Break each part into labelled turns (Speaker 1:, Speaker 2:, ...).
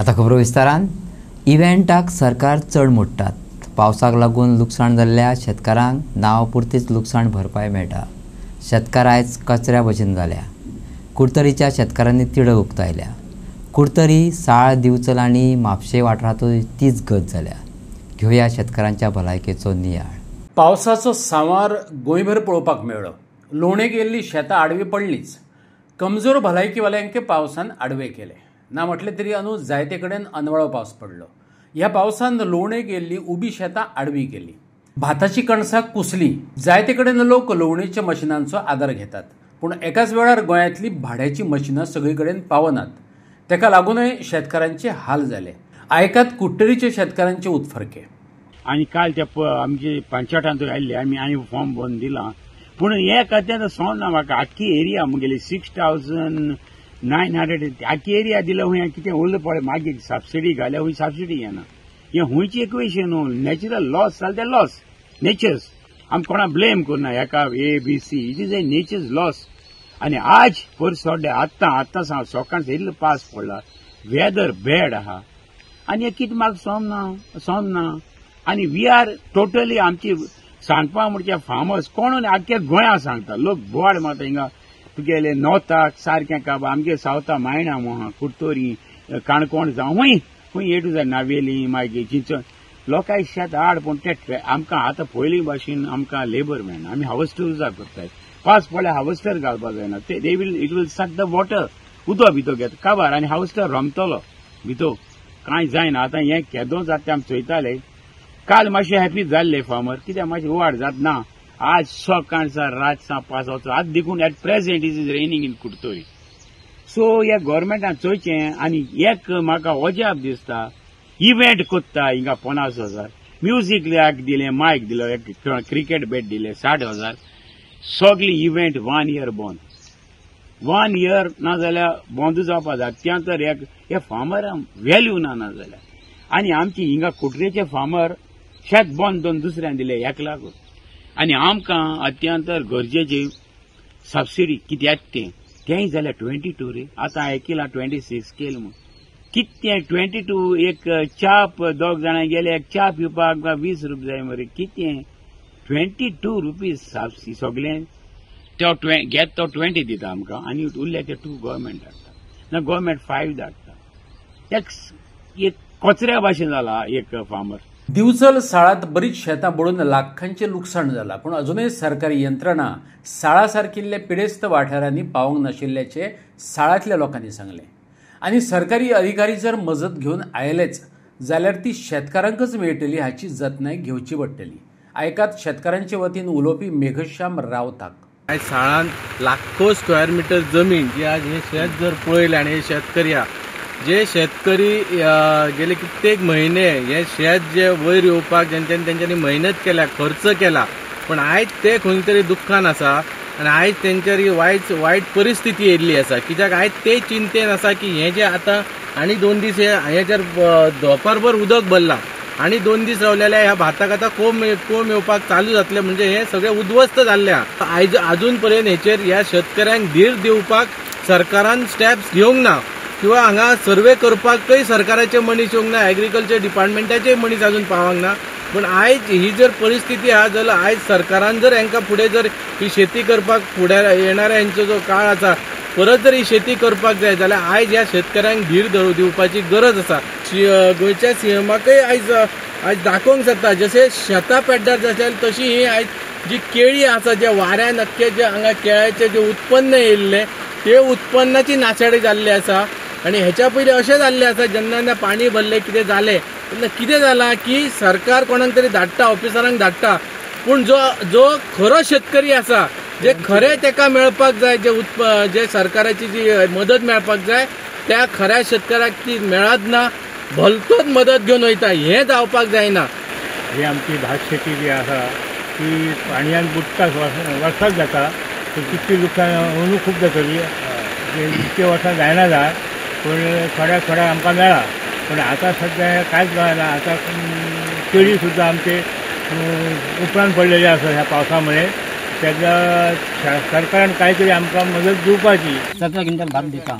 Speaker 1: आता खबरो विस्तारान इव्हेंटाक सरकार चढ मोडटात. पावसाक लागून लुकसाण जाल्ल्या शेतकारांक नांव पुरतीच लुकसाण भरपाय मेळटा. शेतकार आयज कचऱ्या भशेन जाल्या. कुडतरीच्या शेतकारांनी तिडक उक्तायल्या. कुडतरी, साळ, दिवचल आनी म्हापशे वाठारांतूय तीच गत जाल्या. घेवया शेतकारांच्या भलायकेचो नियाळ.
Speaker 2: पावसाचो सांवार गोंयभर पळोवपाक मेळ्ळो. लोणेक येल्ली शेतां आडवी पडलींच. कमजोर भलायकीवाल्यांक पावसान आडवे केले. ना म्हटलें तरी अंदू जायते कडेन अनवळो पावस पडलो. ह्या पावसान लोणेक येल्ली उबी शेतां आडवी केली. भाताची कणसां कुसली. जायते कडेन लोक लोवणेच्या मशिनांचो आदार घेतात. पूण एकाच वेळार गोंयांतली भाड्याची मशिनां सगळी कडेन पावनात. तेका लागूनय शेतकारांचे हाल जाले. आयकात कुट्टरीच्या शेतकारांचे उतफर्के.
Speaker 3: आनी काल ते आमचे पंचायतांतूय आयिल्ले आमी फॉर्म भरून दिला. पूण हे खात्यान सोडना म्हाका आख्खी एरिया मुगेली 6,900 आख्खी एरिया दिला. हूंय कितें उरलें पळय मागीर सबसिडी घाल्या हूंय सबसिडी येना. हें हुंयचें इक्वेशन न्हू. नॅचरल लॉस जालें तें लॉस. नेचर्स आमी कोणा ब्लेम करना. हेका ABC it is a nature's loss. आनी आज पयर सोडले आत्तां सकाळ इल्लो पावस पडला. वेदर बॅड आहा आनी हें कितें म्हाका समजना. आनी वी आर टोटली आमची सांगपा म्हणचे फार्मर्स कोण आख्ख्या गोंया सांगता. लोक बोवाड मारता. हिंगा तुगेले नॉर्थाक सारकें काबार आमगे सावथा मायणा मोहा कुर्तोरी काणकोण जावं हूंय A to Z नावेली मागीर चिंचोण लोकांक शेत हाड. पूण ते आमकां आतां पयलीं भाशेन आमकां लेबर मेळना. आमी हार्वेस्टर करतात. पावस पडल्यार हार्वेस्टर घालपाक जायना. It will suck the water. उदक भितर घेता काबार आनी हार्वेस्टर रमतलो भितर. कांय जायना. आतां हें केदो जाता तें आमी चोयताले. काल मातशें हॅपी जाल्ले फार्मर कित्याक मातशें वाड जात ना. आज सकाळचा रातचा पावसाचो आज देखून at present is raining in Curtorim. So ह्या गव्हर्मेंटान चोयचें. आनी एक म्हाका अजाप दिसता इव्हेंट कोत्ता हिंगा 50,000 म्युजीक दिलें मायक दिलो एक क्रिकेट बॅट दिलें 60,000 सगळी इव्हेंट 1 year बंद. 1 year ना जाल्यार बंद जावपा जाय. त्या तर हे फार्मरांक व्हॅल्यू ना जाल्यार. आनी आमची हिंगा कुट्रेचे फार्मर शेत बंद दोन दुसऱ्यान दिले 1 लाख. आनी आमकां अत्यंत गरजेची सबसिडी कित्याक तेंय जाल्यार 22 रे. आतां आयकिलां 26 केल म्हूण. कितें 22 एक च्या दोग जाणां गेले एक च्या पिवपाक 20 रुपया जाय मरे. कितें 22 रुपीज सबसिडी सगळें तो घेत तो 20 दिता आमकां आनी उरले ते 2 गव्हर्मेंट धाडटा ना गव्हर्मेंट 5 धाडटा. एक कचऱ्या भाशेन जाला एक फार्मर.
Speaker 2: दिवचल साळांत बरीच शेतां बुडून लाखांचे लुकसाण जालां. पूण अजूनय सरकारी यंत्रणा साळा सारकिल्ल्या पिडेस्त वाठारांनी पावंक नाशिल्ल्याचे साळांतल्या लोकांनी सांगले. आनी सरकारी अधिकारी जर मजत घेवन आयलेच जाल्यार ती शेतकारांकच मेळटली हाची जतनाय घेवची पडटली. आयकात शेतकारांचे वतीन उलोवपी मेघश्याम रावताक.
Speaker 4: आयज साळांत लाखो स्क्वेअर मिटर जमीन जी आज हे शेत जर पळयलें आनी हे शेतकरी गेले कित्येक म्हयने हे शेत जे वयर येवपाक तेंच्यांनी मेहनत केल्या खर्च केला. पण आयज ते खंय तरी दुख्खान आसा आनी आयज तेंच्यारी वायट परिस्थिती येयल्ली आसा. कित्याक आयज ते चिंतेन आसा की हे जे आतां आनी 2 दीस हेचेर दोपारभर उदक भरलां आनी 2 दीस रावलेल्या ह्या भाताक आतां कोंब येवपाक चालू जातले. म्हणजे हे सगळें उद्ध्वस्त जाल्लें आहा. आयज अजून पर्यंत हेचेर ह्या शेतकऱ्यांक धीर दिवपाक सरकारान स्टेप्स घेवंक ना किंवा हांगा सर्वे करपाकय सरकाराचे मनीस येवंक ना. एग्रीकल्चर डिपार्टमेंटाचे मनीस अजून पावंक ना. पण आयज ही जर परिस्थिती आहा जाल्यार आयज सरकारान जर हांकां फुडें जर ही शेती करपाक फुडें येणाऱ्या हांचो जो काळ आसा परत जर ही शेती करपाक जाय जाल्यार आयज ह्या शेतकऱ्यांक धीर दिवपाची गरज आसा. गोंयच्या सीएमाकय आयज दाखोवंक जाता जशें शेतां पेड्डार जाताले तशी ही आयज जी केळी आसा जे वाऱ्यान अख्खे जे हांगा केळ्याचें जे उत्पन्न येयल्लें ते उत्पन्नाची नाशाडी जाल्ली आसा. आनी हेच्या पयलीं अशें जाल्लें आसा जेन्ना पाणी भरलें कितें जालें तेन्ना कितें जालां की सरकार कोणाक तरी धाडटा ऑफिसरांक धाडटा. पूण जो खरो शेतकरी आसा जे खरें तेका मेळपाक जाय जे सरकाराची जी मदत मेळपाक जाय त्या खऱ्या शेतकऱ्याक ती मेळत ना. भलतोच मदत घेवन वयता. हें जावपाक जायना.
Speaker 3: ही आमची भात शेती जी आसा ती पाणयान बुडटा वर्साक जाता. कितली लुकसाण अंदू खूब जातली. इतके वर्सां जायना जाय पूण थोड्याक आमकां मेळ्ळा. पूण आतां सद्या कांयच जायना. आतां केळी सुद्दां आमचे उपरांत पडलेली आसा ह्या पावसा मुळे. तेका सरकारान कांय तरी आमकां मदत दिवपाची.
Speaker 5: 17 क्विंटल भात दिता.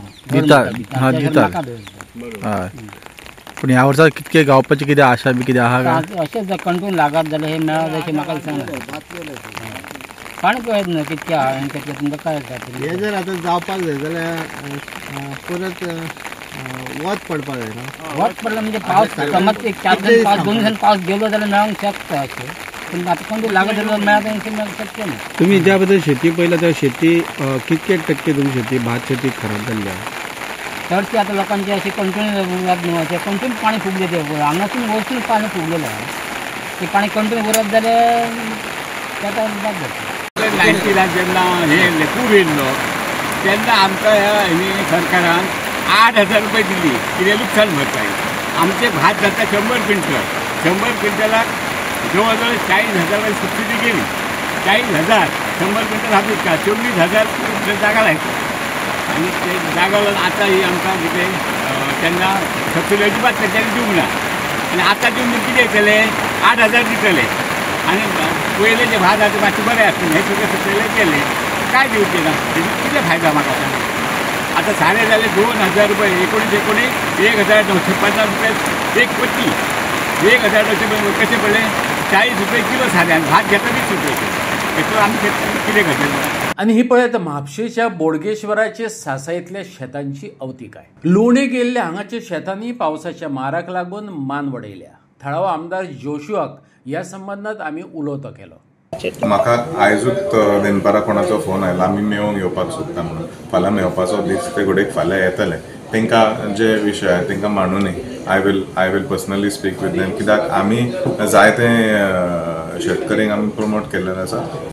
Speaker 4: पूण ह्या वर्सा कितके गावपाची कितें आशा बी कितें आहा काय
Speaker 5: अशेंच जर कंट्रोल लागत जाल्यार हे मेळत अशें म्हाका दिसना काण कळत न्हू कितके आहा आनी कितके तुमकां काय जाता
Speaker 6: हे जर आतां जावपाक जाय जाल्यार परत वत पडपाक जाय ना
Speaker 5: वत पडला म्हणजे पावस समज एक 4 दीस पावस 2 दिसान पावस गेलो जाल्यार मेळोंक शकता अशें पूण आतां कंट्रोल लागत जाल्यार मेळत अशें मेळोंक शक्य ना
Speaker 7: तुम्ही ज्या बद्दल शेती पळयला त्या शेती कितके टक्के तुमची शेती भात शेती खराब जाल्ली आहा
Speaker 5: चडशी आतां लोकांचे अशें कंटिन्यू उरत न्हू अशें कंटिन्यू पाणी फुगलें ते हांगासून वरसून पाणी फुगलेलें आहा ते पाणी कंटिन्यू उरत जाल्यार तेका बाद जाता
Speaker 3: 90 जेन्ना हे पूर येयल्लो तेन्ना आमकां ह्या सरकारान 8,000 रुपये दिली कितें लुकसाण भरपाई आमचे भात जाता 100 क्विंटलाक जवळ जवळ 40,000 सबसिडी गेली 40,000 100 क्विंटल हात विकता 24,000 जागा लायता आनी ते जागा लागून आतां ही आमकां कितें तेन्ना सबसिडी अजिबात तेंच्यांनी दिवंक ना आनी आतां दिवन कितें केले 8,000 दितले आनी पयले जे भात आसा मातशे बरें आसले हे सगळे सकयले गेले काय दिवचे ना कितें फायदा म्हाका सांग आतां सारे जाले 2,000 रुपये 19 1,950 रुपये एक पट्टी 1,950 कशें पडले 40 रुपये किलो सारे आनी भात घेता 20 रुपये हेतून आमी कितें करतले
Speaker 2: आणि ही पळयत म्हापशेच्या बोडगेश्वराचे सासायतल्या शेतांची अवतिक आहे लोणेक गेल्ल्या हांगाच्या शेतांनी पावसाच्या माराक लागून मान वडयल्या थळावो आमदार जोशुआक ह्या संबंधात आमी उलोवतो केलो
Speaker 8: म्हाका आयजूच दनपारा कोणाचो फोन आयला आमी मेळोंक येवपाक सोदता म्हणून फाल्यां मेळपाचो दीस ते घडयेक फाल्यां येतले तांकां जे विशय आहा तांकां मांडूनय I will personally speak with them कित्याक आमी जायते शेतकऱ्यांक आमी प्रमोट केल्लें आसा